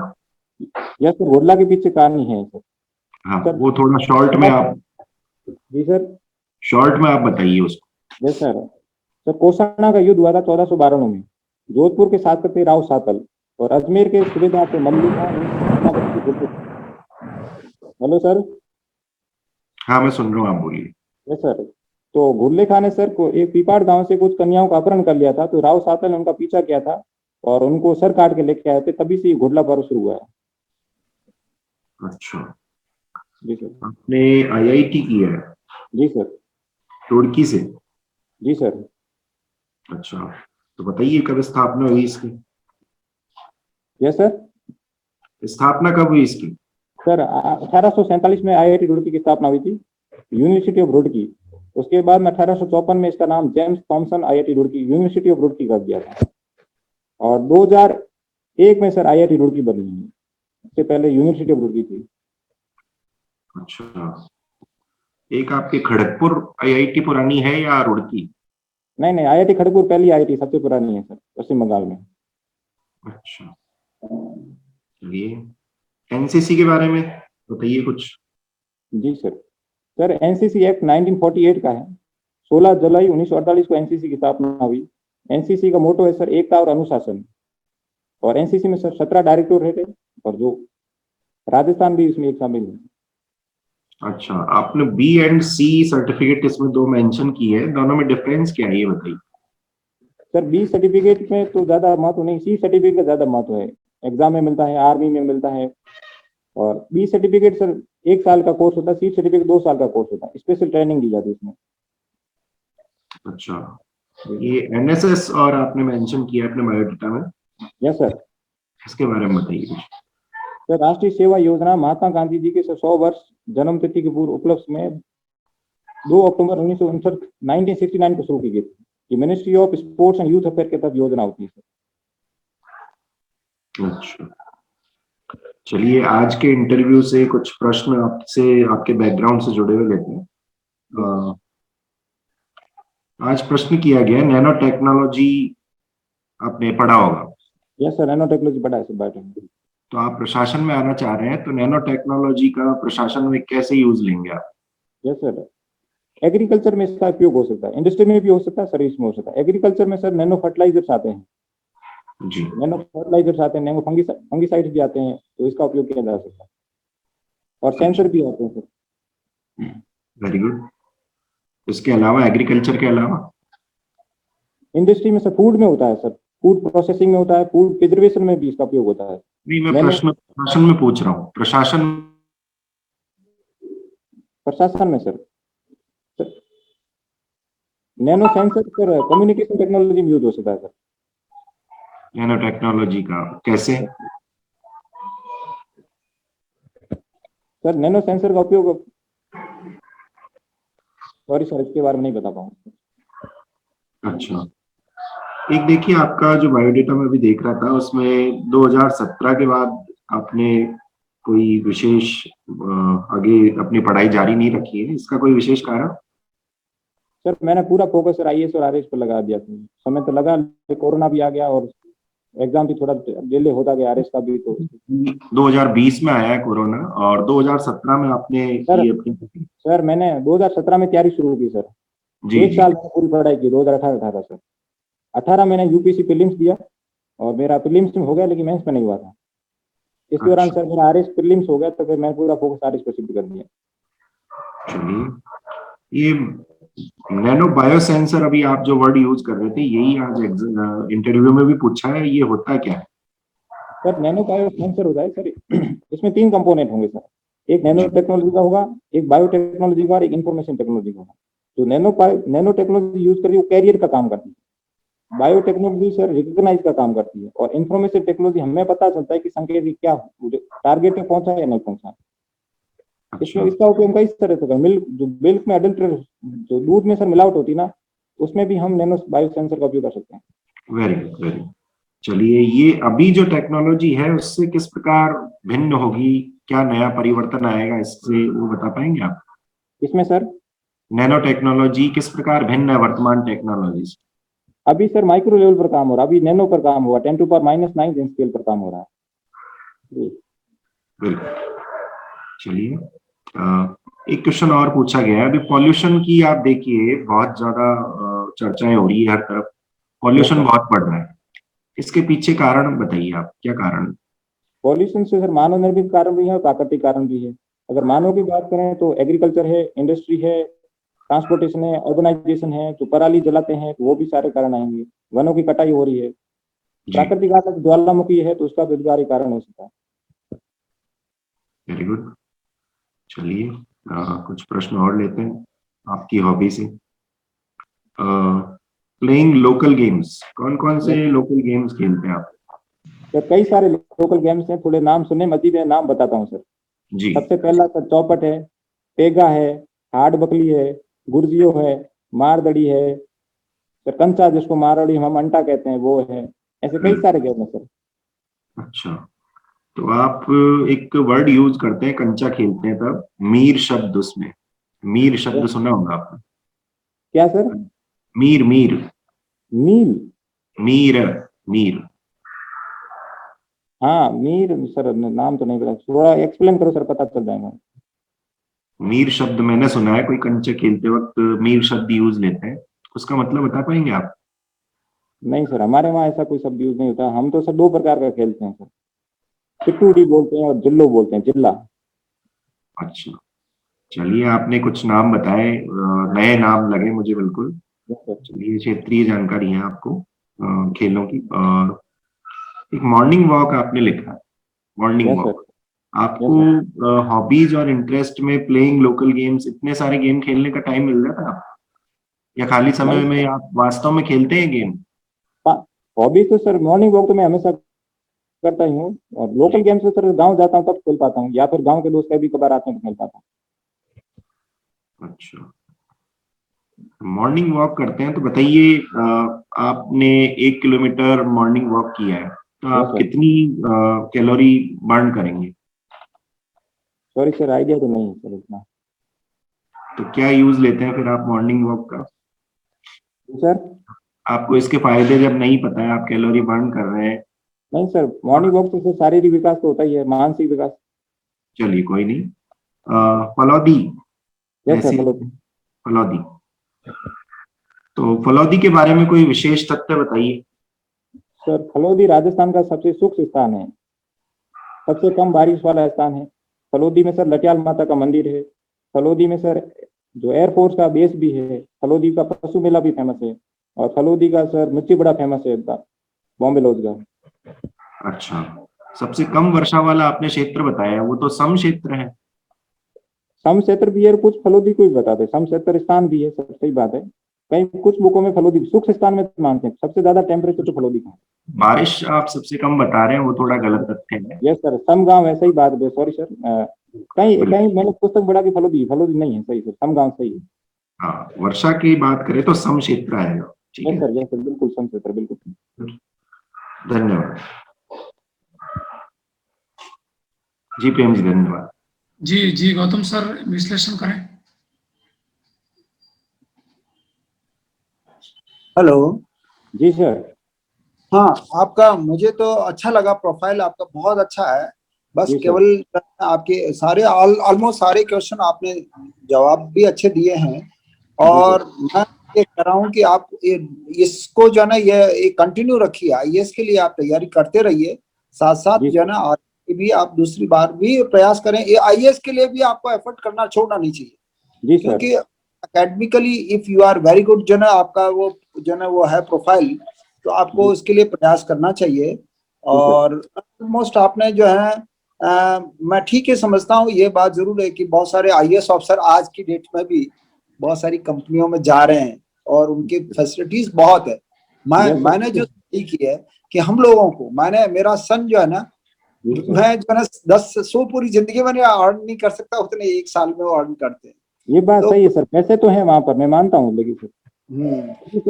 यस सर, घुड़ला के पीछे कहानी है सर। हाँ सर, वो थोड़ा शॉर्ट में आप। जी सर, शॉर्ट में आप बताइए उसको। Yes sir. सर कोसाना का युद्ध हुआ था 1492 में। जोधपुर के शासक थे राव सातल और अजमेर के सूबेदार थे मल्लिका। Hello sir. हाँ मैं सुन रहा हूँ, आप बोलिए। Yes sir. तो घुड़ले खां ने सर को एक पीपाड़ गांव से कुछ कन्याओं का अपहरण कर लिया था, तो राव सातल ने उनका पीछा किया था और उनको सर काट के लेके आए थे, तभी से घुड़ला पर्व शुरू हुआ है। अच्छा, जी सर। आपने आईआईटी किया है जी सर। रुड़की से? जी सर। अच्छा, तो बताइए कब स्थापना हुई इसकी? Yes sir. स्थापना कब हुई इसकी? सर 1847 में आईआईटी रुड़की की स्थापना हुई थी, यूनिवर्सिटी ऑफ रुड़की। उसके बाद में 1854 में इसका नाम James Thompson IIT Roorkee university of Roorkee कर दिया था। और 2001 में सर आईआईटी रुड़की बनी है, इससे पहले यूनिवर्सिटी ऑफ रुड़की थी। अच्छा, एक आपके खड़गपुर आईआईटी पुरानी है या रुड़की? नहीं नहीं, आईआईटी खड़गपुर पहली आईआईटी सबसे पुरानी है सर पश्चिम बंगाल में। अच्छा, चलिए एनसीसी के बारे में बताइए कुछ। जी सर। सर एनसीसी एक्ट 1948 का है। 16 जुलाई 1948 को एनसीसी की स्थापना हुई। एनसीसी का मोटो है सर एकता और अनुशासन। और एनसीसी में सर 17 डायरेक्टर रहते हैं, और जो राजस्थान भी इसमें एक शामिल है। अच्छा, आपने बी एंड सी सर्टिफिकेट इसमें दो मेंशन किए हैं, दोनों में डिफरेंस क्या है ये बताइए। सर बी सर्टिफिकेट में तो ज्यादा महत्व नहीं, सी सर्टिफिकेट का ज्यादा महत्व है। एग्जाम में मिलता है, आर्मी में मिलता है। और बी सर्टिफिकेट सर 1 साल का कोर्स होता है, सी सर्टिफिकेट 2 साल का कोर्स होता है, स्पेशल ट्रेनिंग दी जाती है इसमें। अच्छा, ये एनएसएस और आपने मेंशन किया अपने बायोडाटा में, यस सर। इसके बारे में बताइए कुछ। सर राष्ट्रीय सेवा योजना महात्मा गांधी जी के 100 वर्ष जन्म तिथि के पूर्व उपलक्ष्य में 2 अक्टूबर 1969 को शुरू की गई थी। ये ministry of sports and youth affair के तहत योजना होती है सर। अच्छा, चलिए आज के इंटरव्यू से कुछ प्रश्न आपसे आपके बैकग्राउंड से जुड़े हुए लेते हैं। आज प्रश्न किया गया नैनो टेक्नोलॉजी, आपने पढ़ा होगा। यस सर, नैनो टेक्नोलॉजी पढ़ा है सर बायोटेक। तो आप प्रशासन में आना चाह रहे हैं, तो नैनो टेक्नोलॉजी का प्रशासन में कैसे यूज लेंगे आप? यस सर, एग्रीकल्चर में इसका उपयोग हो सकता है, इंडस्ट्री में भी हो सकता है, सर्विस में हो सकता है। एग्रीकल्चर में सर नैनो फर्टिलाइजर्स आते हैं, जी, नैनो फर्टिलाइजर्स आते हैं, नैनो फंगिसाइड्स भी आते हैं, तो इसका उपयोग किया जा सकता है। और सेंसर भी आते हैं सर। Very good. इसके अलावा एग्रीकल्चर के अलावा इंडस्ट्री में सर फूड में होता है सर, फूड प्रोसेसिंग में होता है, फूड प्रिजर्वेशन में भी इसका उपयोग होता है। नहीं, मैं प्रशासन में पूछ रहा हूँ, प्रशासन में sir nano sensor sir communication technology में यूज हो सकता है सर। नैनो टेक्नोलॉजी का कैसे? सर नैनो सेंसर का उपयोग, सॉरी सर इसके बारे में नहीं बता पाऊंगा। अच्छा, एक देखिए आपका जो बायोडेटा में भी देख रहा था, उसमें 2017 के बाद आपने कोई विशेष आगे अपनी पढ़ाई जारी नहीं रखी है, इसका कोई विशेष कारण? सर मैंने पूरा फोकस सर आईएएस और आरएएस पर लगा दिया था। समय तो लगा, कोरोना भी आ गया और एग्जाम भी थोड़ा डिले होता गया, आरएएस का भी। तो 2020 में आया है कोरोना, और 2017 में आपने ये अपनी सर मैंने 2017 में तैयारी शुरू की सर। जी, 1 साल मैंने पूरी पढ़ाई की, 2018 सर। 18 मैंने यूपीएससी प्रीलिम्स दिया और मेरा प्रीलिम्स में हो गया, लेकिन मेंस में नहीं हुआ था। इस दौरान सर मेरा आरएएस प्रीलिम्स हो गया, तो फिर मैंने पूरा फोकस आरएएस पर शिफ्ट कर दिया। चलिए, ये नैनो बायो सेंसर, अभी आप जो वर्ड यूज कर रहे थे, यही आज इंटरव्यू में भी पूछा है, ये होता क्या है? सर नैनो बायो सेंसर होता है सर, इसमें 3 कंपोनेंट होंगे सर। एक नैनो टेक्नोलॉजी का होगा, एक बायोटेक्नोलॉजी का और एक इंफॉर्मेशन टेक्नोलॉजी का होगा। तो नैनो टेक्नोलॉजी यूज करके वो कैरियर का काम करती है। बायोटेक्नोलॉजी सर रिकॉग्नाइज का काम करती है, और इंफॉर्मेशन टेक्नोलॉजी हमें पता चलता है कि संकेत क्या टारगेट पे पहुंचा है या नहीं पहुंचा। इसमें इसका उपयोग कई तरह से, मिल्क में अडल्ट्रेट, जो दूध में सर मिलावट होती है ना, उसमें भी हम नैनो बायो सेंसर का उपयोग कर सकते हैं। Very good, very good. चलिए, ये अभी जो टेक्नोलॉजी है उससे किस प्रकार भिन्न होगी, क्या नया परिवर्तन आएगा, इससे वो बता पाएंगे आप? इसमें सर नैनो टेक्नोलॉजी किस प्रकार भिन्न है वर्तमान टेक्नोलॉजी से? अभी सर माइक्रो लेवल पर काम हो रहा है, अभी नैनो पर काम हुआ, 10⁻⁹ स्केल पर काम हो रहा है। बिल्कुल। चलिए, एक क्वेश्चन और पूछा गया है, अभी पॉल्यूशन की आप देखिए बहुत ज्यादा चर्चाएं हो रही है हर तरफ, पॉल्यूशन बहुत बढ़ रहा है, इसके पीछे कारण बताइए आप, क्या कारण? पॉल्यूशन से सर मानव निर्मित कारण भी है और प्राकृतिक कारण भी है। अगर मानव की बात करें तो एग्रीकल्चर है, इंडस्ट्री है, ट्रांसपोर्टेशन है, अर्बनाइजेशन है, जो पराली जलाते हैं तो वो भी सारे कारण आएंगे। वनों की कटाई हो रही है। प्राकृतिक आपदा ज्वालामुखी है तो उसका भी कारण हो सकता है। Very good. चलिए कुछ प्रश्न और लेते हैं आपकी हॉबी से। प्लेइंग लोकल गेम्स, कौन कौन से लोकल गेम्स खेलते हैं आप? तो कई सारे लोकल गेम्स हैं, थोड़े नाम सुने, मजीद है नाम बताता हूँ सर। जी। सबसे पहला सर चौपट है, पेगा है, हार्ड बकली है, गुर्जियो है, मारदड़ी है, सर कंचा जिसको मारवाड़ी हम अंटा कहते हैं वो है। ऐसे कई सारे गेम है सर। अच्छा, तो आप एक वर्ड यूज करते हैं, कंचा खेलते हैं तब, मीर शब्द, उसमें मीर शब्द सुना होगा आपने? क्या सर? मीर मीर मील? मीर मीर हाँ मीर सर, नाम तो नहीं पता, थोड़ा एक्सप्लेन करो सर, पता चल जाएगा। मीर शब्द मैंने सुना है, कोई कंचे खेलते वक्त मीर शब्द यूज लेते हैं, उसका मतलब बता पाएंगे आप? नहीं सर, हमारे वहाँ ऐसा कोई शब्द यूज नहीं होता। हम तो सर दो प्रकार का खेलते हैं सर, पिट्टूडी बोलते हैं और जिल्लो बोलते हैं, जिल्ला। अच्छा, चलिए आपने कुछ नाम बताए, नए नाम लगे मुझे बिल्कुल। चलिए, क्षेत्रीय जानकारी है आपको खेलों की। और एक मॉर्निंग वॉक आपने लिखा है, मॉर्निंग वॉक आपको हॉबीज और इंटरेस्ट में प्लेइंग लोकल गेम्स, इतने सारे गेम खेलने का टाइम मिल जाता है आपको, या खाली समय में आप वास्तव में खेलते हैं गेम? हॉबी तो सर मॉर्निंग वॉक तो मैं हमेशा करता ही हूँ, और लोकल गेम्स तो सर गांव जाता हूँ तब खेल पाता हूँ, या फिर गांव के दोस्त कभी कभार आते हैं तो खेल पाता हूँ। अच्छा, मॉर्निंग वॉक करते हैं तो बताइए, आपने 1 किलोमीटर मॉर्निंग वॉक किया है तो आप कितनी कैलोरी बर्न करेंगे? सॉरी सर, आइडिया तो नहीं है सर इतना। तो क्या यूज लेते हैं फिर आप मॉर्निंग वॉक का? सर आपको इसके फायदे जब नहीं पता है, आप कैलोरी बर्न कर रहे हैं? नहीं सर, मॉर्निंग वॉक से शारीरिक विकास तो होता ही है, मानसिक विकास। चलिए कोई नहीं। फलौदी, यस सर, ऐसी फलौदी। फलौदी, तो फलौदी के बारे में कोई विशेष तथ्य बताइए। सर फलौदी राजस्थान का सबसे सूक्ष्म स्थान है, सबसे कम बारिश वाला स्थान है। फलौदी में सर लटियाल माता का मंदिर है। फलौदी में सर जो एयरफोर्स का बेस भी है। फलौदी का पशु मेला भी फेमस है, और फलौदी का सर मिर्ची बड़ा फेमस है बॉम्बे लॉज का। अच्छा, सबसे कम वर्षा वाला आपने क्षेत्र बताया, वो तो सम क्षेत्र है। सम क्षेत्र भी है, कुछ फलौदी को भी बताते, सम क्षेत्र स्थान भी है सर, सही बात है। कहीं कुछ बुकों में फलौदी सूक्ष्म स्थान में मानते हैं, सबसे ज्यादा टेम्परेचर तो फलौदी का है। बारिश आप सबसे कम बता रहे हैं, वो थोड़ा गलत तथ्य है। यस सर, सम गांव है, सही बात है, सॉरी सर। कहीं कहीं मैंने पुस्तक पढ़ा कि फलौदी फलौदी नहीं है, सही सर, सम गांव सही है। हाँ, वर्षा की बात करें तो सम क्षेत्र आएगा। ठीक है, यस सर, बिल्कुल सम क्षेत्र, बिल्कुल। धन्यवाद जी, प्रेम जी, धन्यवाद। जी जी गौतम सर, विश्लेषण करें। हेलो। जी सर। हाँ, आपका मुझे तो अच्छा लगा, प्रोफाइल आपका बहुत अच्छा है। बस केवल आपके सारे ऑलमोस्ट सारे क्वेश्चन आपने जवाब भी अच्छे दिए हैं, और मैं ये कह रहा हूँ कि आप इसको जो है ना ये कंटिन्यू रखिए, आईएएस के लिए आप तैयारी करते रहिए, साथ साथ जो है ना आगे भी आप दूसरी बार भी प्रयास करें। ये आईएएस के लिए भी आपको एफर्ट करना छोड़ना नहीं चाहिए, क्योंकि academically if you are very good, जो ना आपका वो जो ना वो है प्रोफाइल, तो आपको इसके लिए प्रयास करना चाहिए। और ऑलमोस्ट आपने जो है मैं ठीक है समझता हूँ, ये बात जरूर है कि बहुत सारे आईएएस ऑफिसर आज की डेट में भी बहुत सारी कंपनियों में जा रहे हैं, और उनकी फैसिलिटीज बहुत है। मैंने जो सीखी है कि हम लोगों को, मेरा सन जो है ना, मैं जो है ना 10 100 पूरी जिंदगी में अर्न नहीं कर सकता, उतने 1 साल में वो अर्न करते हैं। ये बात तो सही है सर, पैसे तो है वहां पर, मैं मानता हूँ, लेकिन सर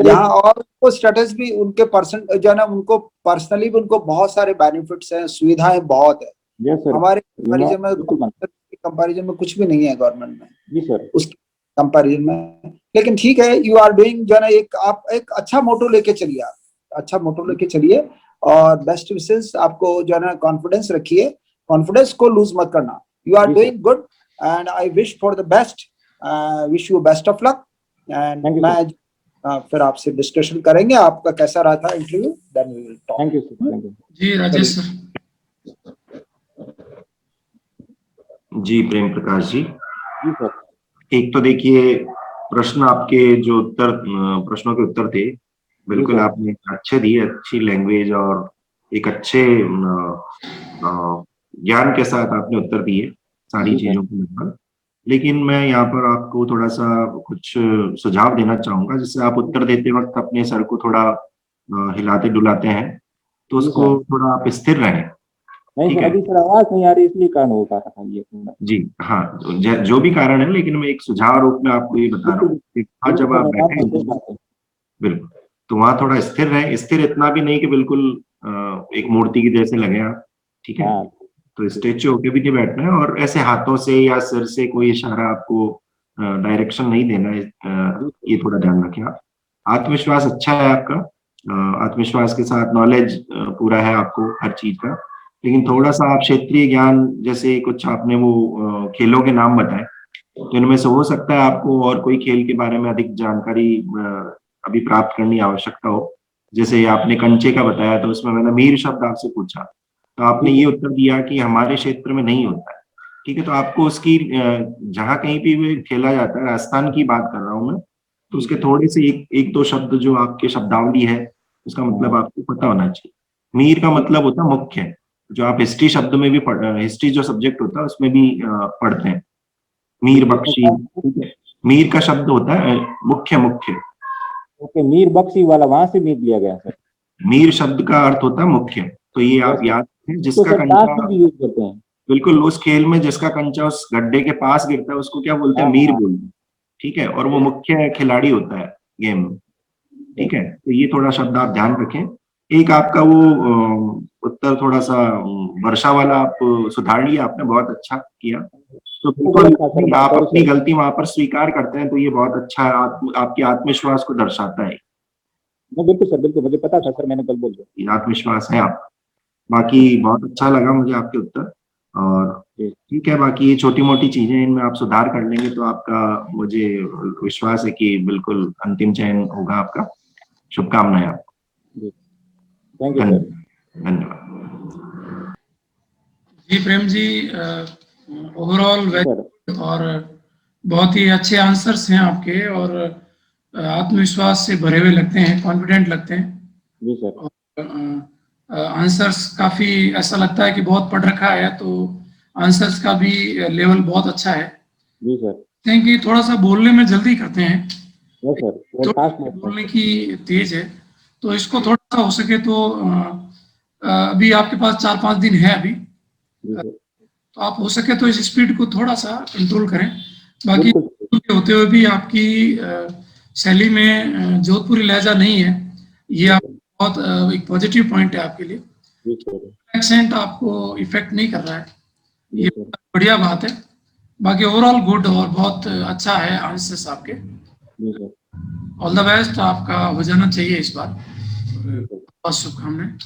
यहाँ और वो स्टेटस भी उनके पर्सन जो है ना, उनको पर्सनली भी उनको बहुत सारे बेनिफिट्स हैं, सुविधाएं बहुत है। हमारे कंपैरिजन में कुछ भी नहीं है गवर्नमेंट में, जी सर, उस कंपैरिजन में। लेकिन ठीक है, यू आर डूइंग जो है ना, आप एक अच्छा मोटो लेके चलिए, आप अच्छा मोटो लेके चलिए, और बेस्ट विशेस आपको जो है ना, कॉन्फिडेंस रखिए, कॉन्फिडेंस को लूज मत करना। You are doing good, and I wish for the best, wish you best of luck. And मैं फिर आपसे डिस्कशन करेंगे आपका कैसा रहा था interview, then we will talk. Thank you sir, thank you ji Rajesh sir. Ji Prem Prakash ji, ji sir. एक तो देखिए, प्रश्न आपके जो प्रश्नों के उत्तर थे, बिल्कुल आपने अच्छे दिए, अच्छी लैंग्वेज और एक अच्छे ज्ञान के साथ आपने उत्तर दिए सारी चीजों को लगभग। लेकिन मैं यहाँ पर आपको थोड़ा सा कुछ सुझाव देना चाहूंगा, जिससे आप उत्तर देते वक्त अपने सर को थोड़ा हिलाते डुलाते हैं, तो जी उसको सर। थोड़ा आप स्थिर रहें। नहीं ठीक सर, है अभी सर आवाज नहीं आ रही, इसलिए कारण हो पा रहा था ये सुनना। जी। हाँ, जो भी कारण है, लेकिन मैं एक सुझाव रूप में आपको ये बता रहा बिल्कुल हूँ कि हाँ, बिल्कुल जब सर, आप मैं बैठे आपको सही हैं, बात है। बिल्कुल, तो वहां थोड़ा स्थिर रहे। स्थिर इतना भी नहीं कि बिल्कुल एक मूर्ति की जैसे लगे आप। ठीक है, हाँ तो स्टेच्यू होके भी नहीं बैठना है, और ऐसे हाथों से या सिर से कोई इशारा आपको डायरेक्शन नहीं देना है। जी ये थोड़ा ध्यान रखें आप। आत्मविश्वास अच्छा है आपका, आत्मविश्वास के साथ नॉलेज पूरा है आपको हर चीज का, लेकिन थोड़ा सा आप क्षेत्रीय ज्ञान, जैसे कुछ आपने वो खेलों के नाम बताए, तो इनमें से हो सकता है आपको और कोई खेल के बारे में अधिक जानकारी अभी प्राप्त करनी आवश्यकता हो। जैसे आपने कंचे का बताया, तो उसमें मैंने मीर शब्द आपसे पूछा, तो आपने जी ये सर। उत्तर दिया कि हमारे क्षेत्र में नहीं होता है। ठीक है, तो आपको उसकी जहाँ कहीं भी भी खेला जाता है, राजस्थान की बात कर रहा हूँ मैं, तो उसके थोड़े से एक दो शब्द जो आपके शब्दावली है, उसका मतलब हाँ आपको पता होना चाहिए। मीर का मतलब होता है मुख्य, जो आप हिस्ट्री शब्द में भी हिस्ट्री जो सब्जेक्ट होता है उसमें भी पढ़ते हैं, मीर ठीक है बख्शी। सर। ठीक है, मीर का शब्द होता है मुख्य। मुख्य, ओके, मीर बख्शी वाला वहां से मीर लिया गया सर। मीर शब्द का अर्थ होता है मुख्य। तो ये आप यस सर। याद रखें, तो जिसका सर ताश कंचा, में भी यूज करते हैं। बिल्कुल, उस खेल में जिसका कंचा उस गड्ढे के पास गिरता है उसको क्या बोलते हाँ हैं, मीर हाँ बोलते हैं। ठीक है, और वो हाँ। मुख्य खिलाड़ी होता है गेम में। सर ठीक है, तो ये थोड़ा शब्द आप ध्यान रखें। एक आपका वो उत्तर थोड़ा सा वर्षा वाला आप सुधार लिया आपने, बहुत अच्छा किया। तो वो बिल्कुल, गलत था सर, आप सॉरी अपनी सर। गलती वहां पर स्वीकार करते हैं, तो ये बहुत अच्छा है, आपके आत्मविश्वास को दर्शाता है। नहीं बिल्कुल सर, बिल्कुल मुझे पता था सर, मैंने गलत बोल दिया। ये आत्मविश्वास है आप। बाकी बहुत अच्छा लगा मुझे आपके उत्तर। और जी ठीक है, बाकी ये छोटी मोटी चीजें, इनमें आप सुधार कर लेंगे तो आपका, मुझे विश्वास है कि बिल्कुल अंतिम चयन होगा आपका। शुभकामनाएं आपको। जी। Thank you sir. धन्यवाद, धन्यवाद। जी प्रेम जी, ओवरऑल जी सर। वेरी, और बहुत ही अच्छे आंसर्स हैं आपके, और आत्मविश्वास से भरे हुए लगते हैं, कॉन्फिडेंट लगते हैं। जी सर। और आंसर्स काफ़ी ऐसा लगता है कि बहुत पढ़ रखा है, तो आंसर्स का भी लेवल बहुत अच्छा है। जी सर। हैं कि थोड़ा सा बोलने में जल्दी करते हैं, यस सर, वो फास्ट थोड़ी बोलते हैं बोलने सर। की तेज है, तो इसको थोड़ा सा हो सके तो अभी आपके पास 4-5 दिन है अभी, जी सर। तो आप हो सके तो इस स्पीड को थोड़ा सा कंट्रोल करें। बाकी बिल्कुल सर। होते हुए भी आपकी शैली में जोधपुरी लहजा नहीं है, ये जी आप सर। बहुत एक पॉजिटिव पॉइंट है आपके लिए। जी सर। एक्सेंट आपको इफेक्ट नहीं कर रहा है, जी ये सर। बढ़िया बात है। बाकी ओवरऑल गुड, और बहुत अच्छा है आंसर्स आपके। जी सर। ऑल द बेस्ट, आपका हो जाना चाहिए इस बार, जी सर। बहुत शुभकामनाएं।